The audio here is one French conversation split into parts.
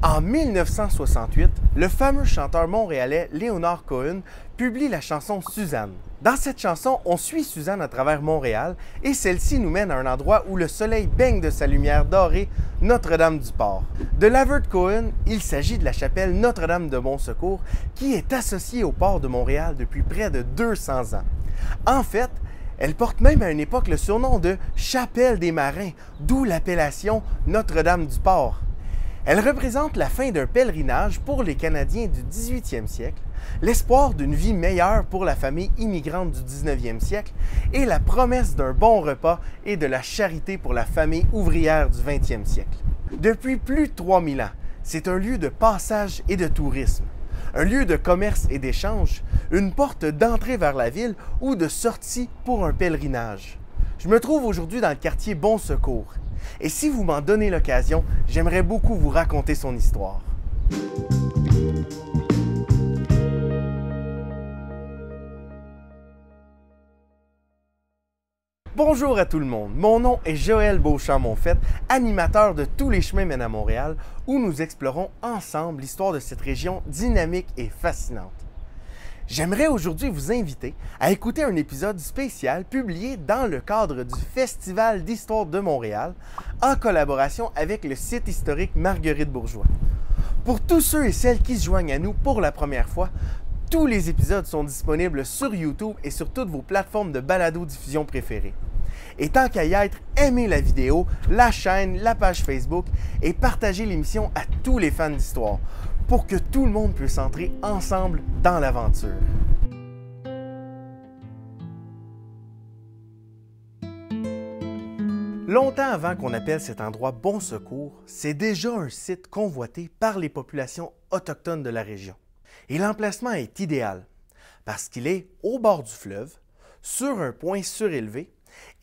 En 1968, le fameux chanteur montréalais Leonard Cohen publie la chanson Suzanne. Dans cette chanson, on suit Suzanne à travers Montréal et celle-ci nous mène à un endroit où le soleil baigne de sa lumière dorée, Notre-Dame-du-Port. De l'aveu de Cohen, il s'agit de la chapelle Notre-Dame de Bon-Secours qui est associée au port de Montréal depuis près de 200 ans. En fait, elle porte même à une époque le surnom de Chapelle des Marins, d'où l'appellation Notre-Dame-du-Port. Elle représente la fin d'un pèlerinage pour les Canadiens du 18e siècle, l'espoir d'une vie meilleure pour la famille immigrante du 19e siècle et la promesse d'un bon repas et de la charité pour la famille ouvrière du 20e siècle. Depuis plus de 3000 ans, c'est un lieu de passage et de tourisme, un lieu de commerce et d'échange, une porte d'entrée vers la ville ou de sortie pour un pèlerinage. Je me trouve aujourd'hui dans le quartier Bon-Secours. Et si vous m'en donnez l'occasion, j'aimerais beaucoup vous raconter son histoire. Bonjour à tout le monde, mon nom est Joël Beauchamp-Monfette, animateur de Tous les chemins mènent à Montréal, où nous explorons ensemble l'histoire de cette région dynamique et fascinante. J'aimerais aujourd'hui vous inviter à écouter un épisode spécial publié dans le cadre du Festival d'histoire de Montréal en collaboration avec le site historique Marguerite Bourgeois. Pour tous ceux et celles qui se joignent à nous pour la première fois, tous les épisodes sont disponibles sur YouTube et sur toutes vos plateformes de balado-diffusion préférées. Et tant qu'à y être, aimez la vidéo, la chaîne, la page Facebook et partagez l'émission à tous les fans d'histoire pour que tout le monde puisse entrer ensemble dans l'aventure. Longtemps avant qu'on appelle cet endroit Bon-Secours, c'est déjà un site convoité par les populations autochtones de la région. Et l'emplacement est idéal parce qu'il est au bord du fleuve, sur un point surélevé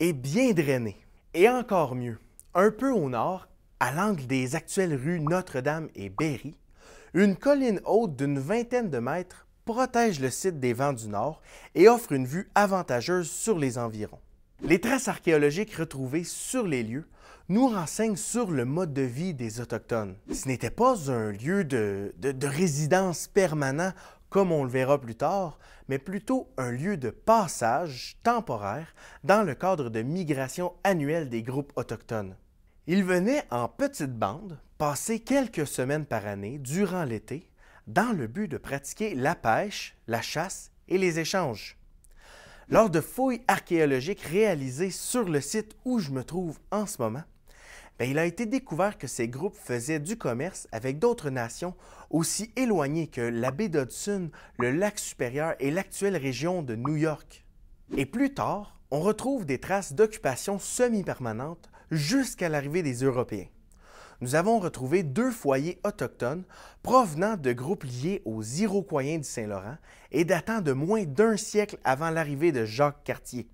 et bien drainé. Et encore mieux, un peu au nord, à l'angle des actuelles rues Notre-Dame et Berry, une colline haute d'une vingtaine de mètres protège le site des vents du nord et offre une vue avantageuse sur les environs. Les traces archéologiques retrouvées sur les lieux nous renseignent sur le mode de vie des Autochtones. Ce n'était pas un lieu de résidence permanent comme on le verra plus tard, mais plutôt un lieu de passage temporaire dans le cadre de migration annuelle des groupes autochtones. Ils venaient en petites bandes passer quelques semaines par année durant l'été dans le but de pratiquer la pêche, la chasse et les échanges. Lors de fouilles archéologiques réalisées sur le site où je me trouve en ce moment, il a été découvert que ces groupes faisaient du commerce avec d'autres nations aussi éloignées que la baie d'Hudson, le lac supérieur et l'actuelle région de New York. Et plus tard, on retrouve des traces d'occupation semi-permanente jusqu'à l'arrivée des Européens. Nous avons retrouvé 2 foyers autochtones provenant de groupes liés aux Iroquois du Saint-Laurent et datant de moins d'1 siècle avant l'arrivée de Jacques Cartier.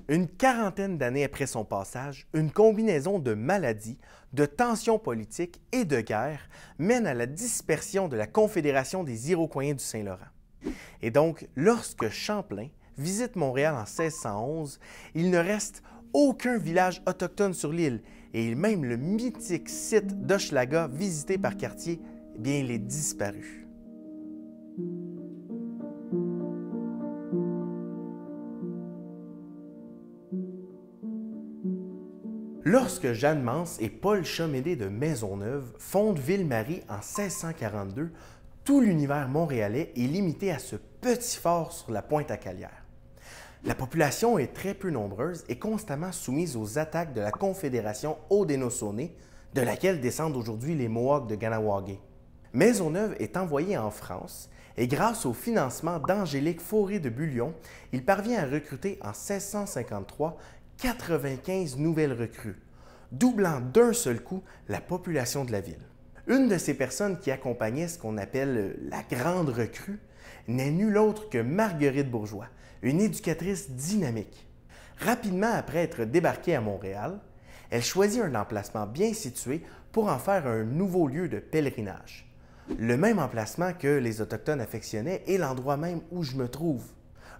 Une quarantaine d'années après son passage, une combinaison de maladies, de tensions politiques et de guerres mène à la dispersion de la Confédération des Iroquois du Saint-Laurent. Et donc, lorsque Champlain visite Montréal en 1611, il ne reste aucun village autochtone sur l'île et même le mythique site d'Hochelaga visité par Cartier, il est disparu. Lorsque Jeanne Mance et Paul Chamédé de Maisonneuve fondent Ville-Marie en 1642, tout l'univers montréalais est limité à ce petit fort sur la Pointe-à-Calière. La population est très peu nombreuse et constamment soumise aux attaques de la Confédération Haudenosaunee, de laquelle descendent aujourd'hui les Mohawks de Ganawagé. Maisonneuve est envoyé en France et grâce au financement d'Angélique Fauré de Bullion, il parvient à recruter en 1653 95 nouvelles recrues, doublant d'un seul coup la population de la ville. Une de ces personnes qui accompagnait ce qu'on appelle la grande recrue n'est nulle autre que Marguerite Bourgeois, une éducatrice dynamique. Rapidement après être débarquée à Montréal, elle choisit un emplacement bien situé pour en faire un nouveau lieu de pèlerinage. Le même emplacement que les Autochtones affectionnaient et l'endroit même où je me trouve.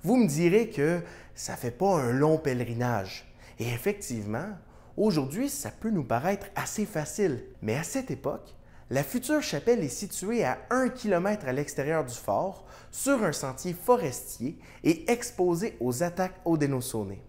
Vous me direz que ça ne fait pas un long pèlerinage. Et effectivement, aujourd'hui, ça peut nous paraître assez facile. Mais à cette époque, La future chapelle est située à 1 km à l'extérieur du fort, sur un sentier forestier et exposée aux attaques haudenosaunées.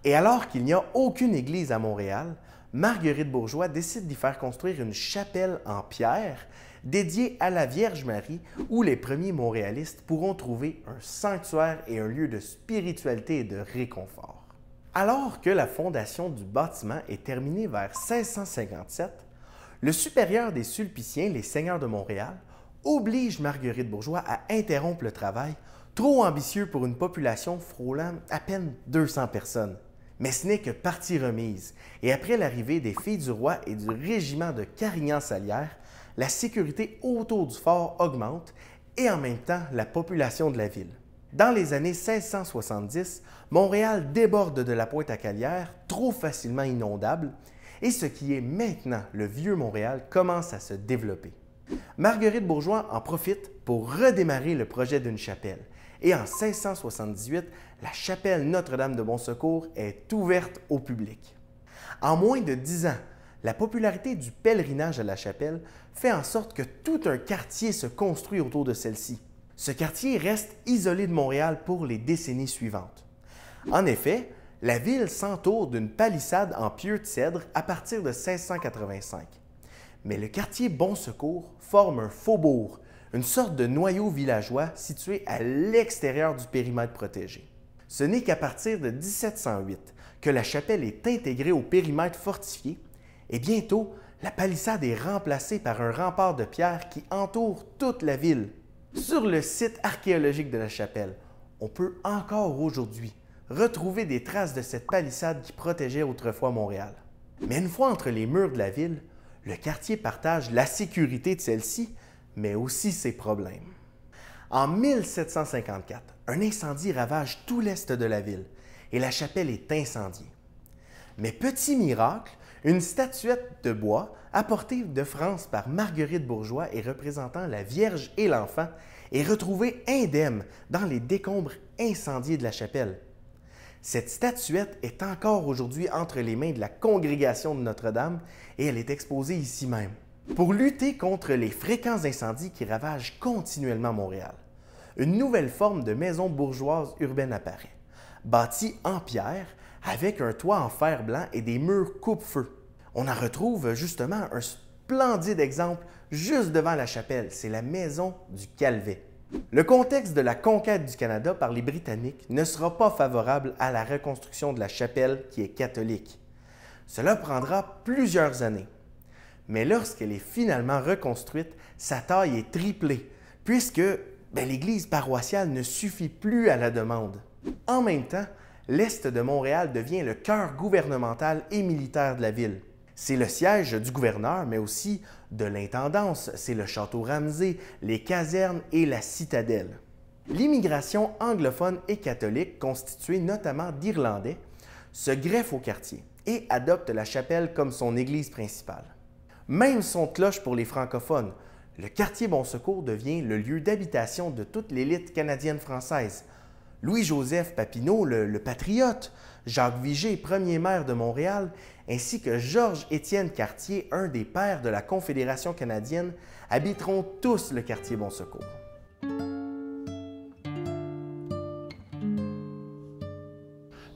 Et alors qu'il n'y a aucune église à Montréal, Marguerite Bourgeois décide d'y faire construire une chapelle en pierre dédiée à la Vierge Marie où les premiers montréalistes pourront trouver un sanctuaire et un lieu de spiritualité et de réconfort. Alors que la fondation du bâtiment est terminée vers 1657, le supérieur des Sulpiciens, les seigneurs de Montréal, oblige Marguerite Bourgeois à interrompre le travail, trop ambitieux pour une population frôlant à peine 200 personnes. Mais ce n'est que partie remise, et après l'arrivée des Filles du Roi et du régiment de Carignan-Salière, la sécurité autour du fort augmente et en même temps la population de la ville. Dans les années 1670, Montréal déborde de la Pointe-à-Calière, trop facilement inondable, et ce qui est maintenant le vieux Montréal commence à se développer. Marguerite Bourgeois en profite pour redémarrer le projet d'une chapelle, et en 1678, la chapelle Notre-Dame de Bon-Secours est ouverte au public. En moins de 10 ans, la popularité du pèlerinage à la chapelle fait en sorte que tout un quartier se construit autour de celle-ci. Ce quartier reste isolé de Montréal pour les décennies suivantes. En effet, la ville s'entoure d'une palissade en pieux de cèdre à partir de 1685. Mais le quartier Bon-Secours forme un faubourg, une sorte de noyau villageois situé à l'extérieur du périmètre protégé. Ce n'est qu'à partir de 1708 que la chapelle est intégrée au périmètre fortifié et bientôt, la palissade est remplacée par un rempart de pierre qui entoure toute la ville. Sur le site archéologique de la chapelle, on peut encore aujourd'hui retrouver des traces de cette palissade qui protégeait autrefois Montréal. Mais une fois entre les murs de la ville, le quartier partage la sécurité de celle-ci, mais aussi ses problèmes. En 1754, un incendie ravage tout l'est de la ville et la chapelle est incendiée. Mais petit miracle, une statuette de bois apportée de France par Marguerite Bourgeois et représentant la Vierge et l'Enfant est retrouvée indemne dans les décombres incendiés de la chapelle. Cette statuette est encore aujourd'hui entre les mains de la congrégation de Notre-Dame et elle est exposée ici même. Pour lutter contre les fréquents incendies qui ravagent continuellement Montréal, une nouvelle forme de maison bourgeoise urbaine apparaît, bâtie en pierre avec un toit en fer blanc et des murs coupe-feu. On en retrouve justement un splendide exemple juste devant la chapelle, c'est la maison du Calvet. Le contexte de la conquête du Canada par les Britanniques ne sera pas favorable à la reconstruction de la chapelle qui est catholique. Cela prendra plusieurs années. Mais lorsqu'elle est finalement reconstruite, sa taille est triplée, puisque l'église paroissiale ne suffit plus à la demande. En même temps, l'Est de Montréal devient le cœur gouvernemental et militaire de la ville. C'est le siège du gouverneur, mais aussi de l'intendance, c'est le château Ramsay, les casernes et la citadelle. L'immigration anglophone et catholique, constituée notamment d'Irlandais, se greffe au quartier et adopte la chapelle comme son église principale. Même son de cloche pour les francophones, le quartier Bon-Secours devient le lieu d'habitation de toute l'élite canadienne-française. Louis-Joseph Papineau, le patriote, Jacques Vigée, premier maire de Montréal, ainsi que Georges-Étienne Cartier, un des pères de la Confédération canadienne, habiteront tous le quartier Bon-Secours.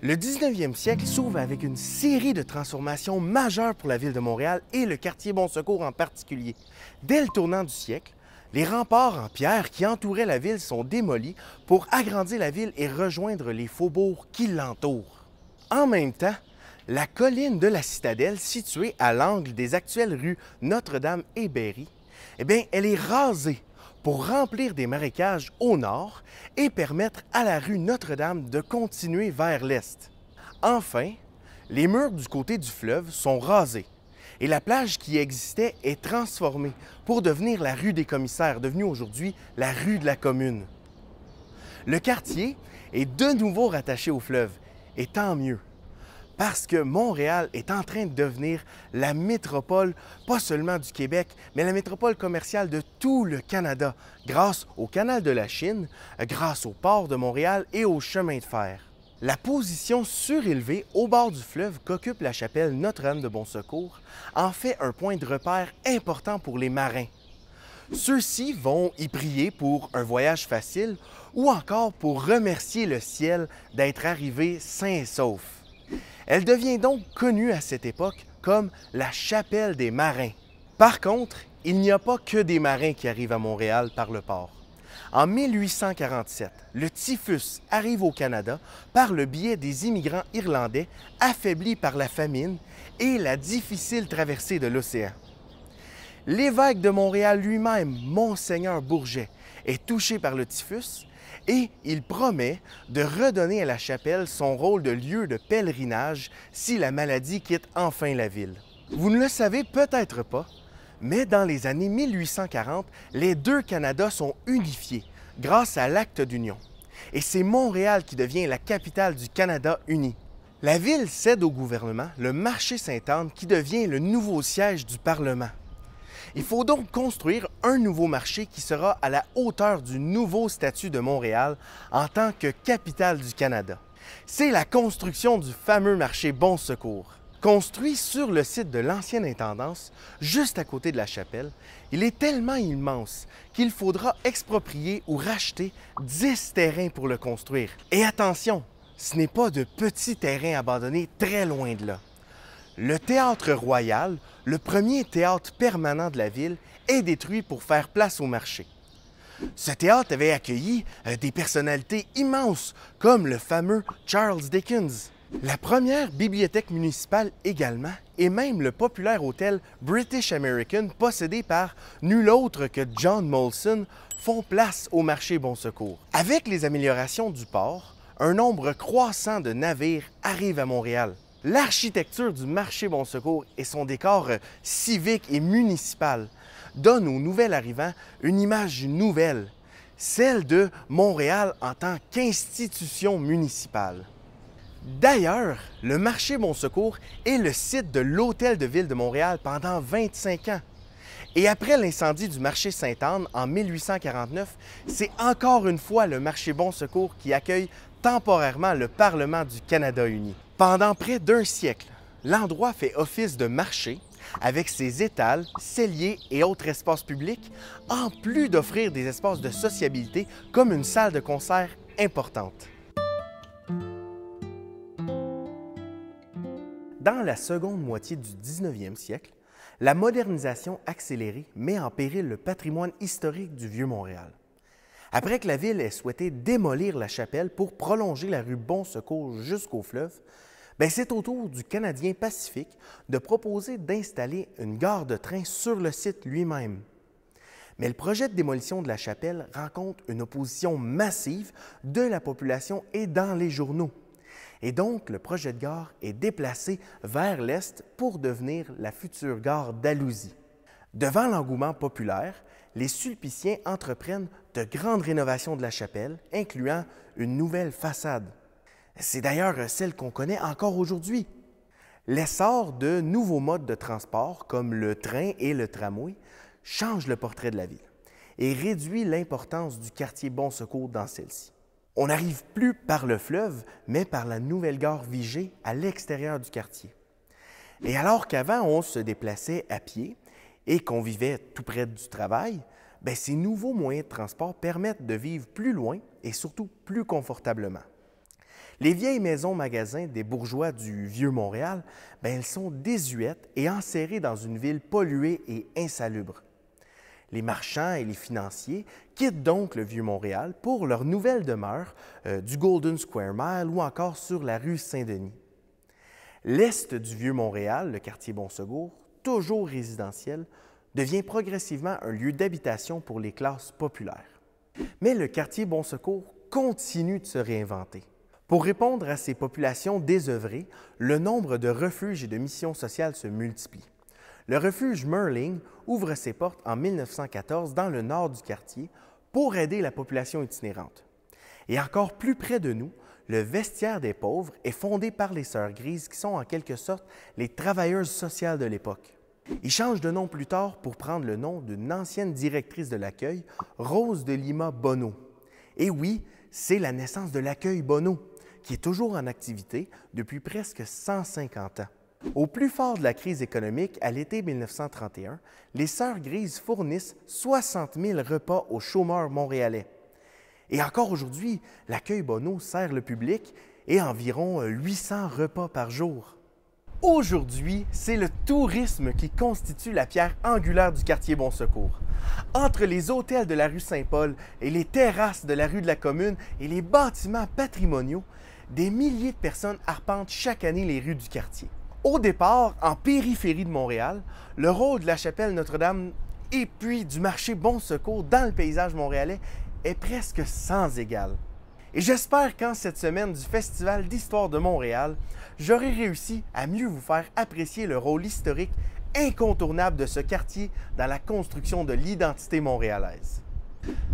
Le 19e siècle s'ouvre avec une série de transformations majeures pour la ville de Montréal et le quartier Bon-Secours en particulier. Dès le tournant du siècle, les remparts en pierre qui entouraient la ville sont démolis pour agrandir la ville et rejoindre les faubourgs qui l'entourent. En même temps, la colline de la citadelle, située à l'angle des actuelles rues Notre-Dame et Berry, elle est rasée pour remplir des marécages au nord et permettre à la rue Notre-Dame de continuer vers l'est. Enfin, les murs du côté du fleuve sont rasés et la plage qui existait est transformée pour devenir la rue des Commissaires, devenue aujourd'hui la rue de la Commune. Le quartier est de nouveau rattaché au fleuve, et tant mieux, parce que Montréal est en train de devenir la métropole, pas seulement du Québec, mais la métropole commerciale de tout le Canada, grâce au canal de la Chine, grâce au port de Montréal et au chemin de fer. La position surélevée au bord du fleuve qu'occupe la chapelle Notre-Dame de Bon-Secours en fait un point de repère important pour les marins. Ceux-ci vont y prier pour un voyage facile ou encore pour remercier le ciel d'être arrivé sain et sauf. Elle devient donc connue à cette époque comme la chapelle des marins. Par contre, il n'y a pas que des marins qui arrivent à Montréal par le port. En 1847, le typhus arrive au Canada par le biais des immigrants irlandais affaiblis par la famine et la difficile traversée de l'océan. L'évêque de Montréal lui-même, Monseigneur Bourget, est touché par le typhus et il promet de redonner à la chapelle son rôle de lieu de pèlerinage si la maladie quitte enfin la ville. Vous ne le savez peut-être pas, mais dans les années 1840, les deux Canadas sont unifiés grâce à l'Acte d'union. Et c'est Montréal qui devient la capitale du Canada uni. La ville cède au gouvernement le marché Sainte-Anne qui devient le nouveau siège du Parlement. Il faut donc construire un nouveau marché qui sera à la hauteur du nouveau statut de Montréal en tant que capitale du Canada. C'est la construction du fameux marché Bon Secours. Construit sur le site de l'ancienne intendance, juste à côté de la chapelle, il est tellement immense qu'il faudra exproprier ou racheter 10 terrains pour le construire. Et attention, ce n'est pas de petits terrains abandonnés très loin de là. Le Théâtre Royal, le premier théâtre permanent de la ville, est détruit pour faire place au marché. Ce théâtre avait accueilli des personnalités immenses, comme le fameux Charles Dickens. La première bibliothèque municipale également, et même le populaire hôtel British American possédé par nul autre que John Molson, font place au marché Bon Secours. Avec les améliorations du port, un nombre croissant de navires arrive à Montréal. L'architecture du marché Bon Secours et son décor civique et municipal donnent aux nouveaux arrivants une image nouvelle, celle de Montréal en tant qu'institution municipale. D'ailleurs, le marché Bon Secours est le site de l'Hôtel de Ville de Montréal pendant 25 ans. Et après l'incendie du marché Sainte-Anne en 1849, c'est encore une fois le marché Bon Secours qui accueille temporairement le Parlement du Canada uni. Pendant près d'un siècle, l'endroit fait office de marché avec ses étals, celliers et autres espaces publics, en plus d'offrir des espaces de sociabilité comme une salle de concert importante. Dans la seconde moitié du 19e siècle, la modernisation accélérée met en péril le patrimoine historique du Vieux-Montréal. Après que la ville ait souhaité démolir la chapelle pour prolonger la rue Bon Secours jusqu'au fleuve, c'est au tour du Canadien Pacifique de proposer d'installer une gare de train sur le site lui-même. Mais le projet de démolition de la chapelle rencontre une opposition massive de la population et dans les journaux. Et donc, le projet de gare est déplacé vers l'est pour devenir la future gare d'Alousie. Devant l'engouement populaire, les Sulpiciens entreprennent de grandes rénovations de la chapelle, incluant une nouvelle façade. C'est d'ailleurs celle qu'on connaît encore aujourd'hui. L'essor de nouveaux modes de transport, comme le train et le tramway, change le portrait de la ville et réduit l'importance du quartier Bon Secours dans celle-ci. On n'arrive plus par le fleuve, mais par la nouvelle gare Vigée à l'extérieur du quartier. Et alors qu'avant, on se déplaçait à pied et qu'on vivait tout près du travail, ces nouveaux moyens de transport permettent de vivre plus loin et surtout plus confortablement. Les vieilles maisons-magasins des bourgeois du Vieux-Montréal, elles sont désuètes et enserrées dans une ville polluée et insalubre. Les marchands et les financiers quittent donc le Vieux-Montréal pour leur nouvelle demeure du Golden Square Mile ou encore sur la rue Saint-Denis. L'est du Vieux-Montréal, le quartier Bon Secours, toujours résidentiel, devient progressivement un lieu d'habitation pour les classes populaires. Mais le quartier Bon Secours continue de se réinventer. Pour répondre à ces populations désœuvrées, le nombre de refuges et de missions sociales se multiplie. Le refuge Merling ouvre ses portes en 1914 dans le nord du quartier pour aider la population itinérante. Et encore plus près de nous, le Vestiaire des pauvres est fondé par les Sœurs Grises qui sont en quelque sorte les travailleuses sociales de l'époque. Il change de nom plus tard pour prendre le nom d'une ancienne directrice de l'accueil, Rose de Lima Bonneau. Et oui, c'est la naissance de l'accueil Bonneau, qui est toujours en activité depuis presque 150 ans. Au plus fort de la crise économique, à l'été 1931, les Sœurs Grises fournissent 60 000 repas aux chômeurs montréalais. Et encore aujourd'hui, l'accueil Bonneau sert le public et environ 800 repas par jour. Aujourd'hui, c'est le tourisme qui constitue la pierre angulaire du quartier Bon Secours. Entre les hôtels de la rue Saint-Paul et les terrasses de la rue de la Commune et les bâtiments patrimoniaux, des milliers de personnes arpentent chaque année les rues du quartier. Au départ, en périphérie de Montréal, le rôle de la chapelle Notre-Dame et puis du marché Bon Secours dans le paysage montréalais est presque sans égal. Et j'espère qu'en cette semaine du Festival d'Histoire de Montréal, j'aurai réussi à mieux vous faire apprécier le rôle historique incontournable de ce quartier dans la construction de l'identité montréalaise.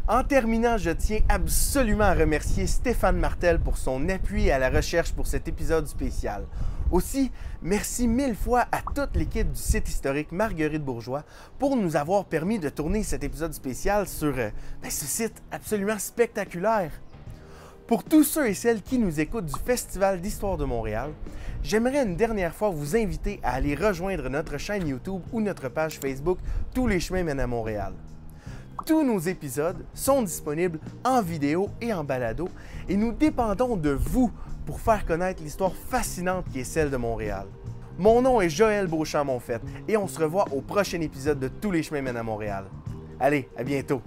En terminant, je tiens absolument à remercier Stéphane Martel pour son appui à la recherche pour cet épisode spécial. Aussi, merci mille fois à toute l'équipe du site historique Marguerite Bourgeois pour nous avoir permis de tourner cet épisode spécial sur ce site absolument spectaculaire. Pour tous ceux et celles qui nous écoutent du Festival d'Histoire de Montréal, j'aimerais une dernière fois vous inviter à aller rejoindre notre chaîne YouTube ou notre page Facebook Tous les chemins mènent à Montréal. Tous nos épisodes sont disponibles en vidéo et en balado et nous dépendons de vous pour faire connaître l'histoire fascinante qui est celle de Montréal. Mon nom est Joël Beauchamp-Monfette et on se revoit au prochain épisode de Tous les chemins mènent à Montréal. Allez, à bientôt!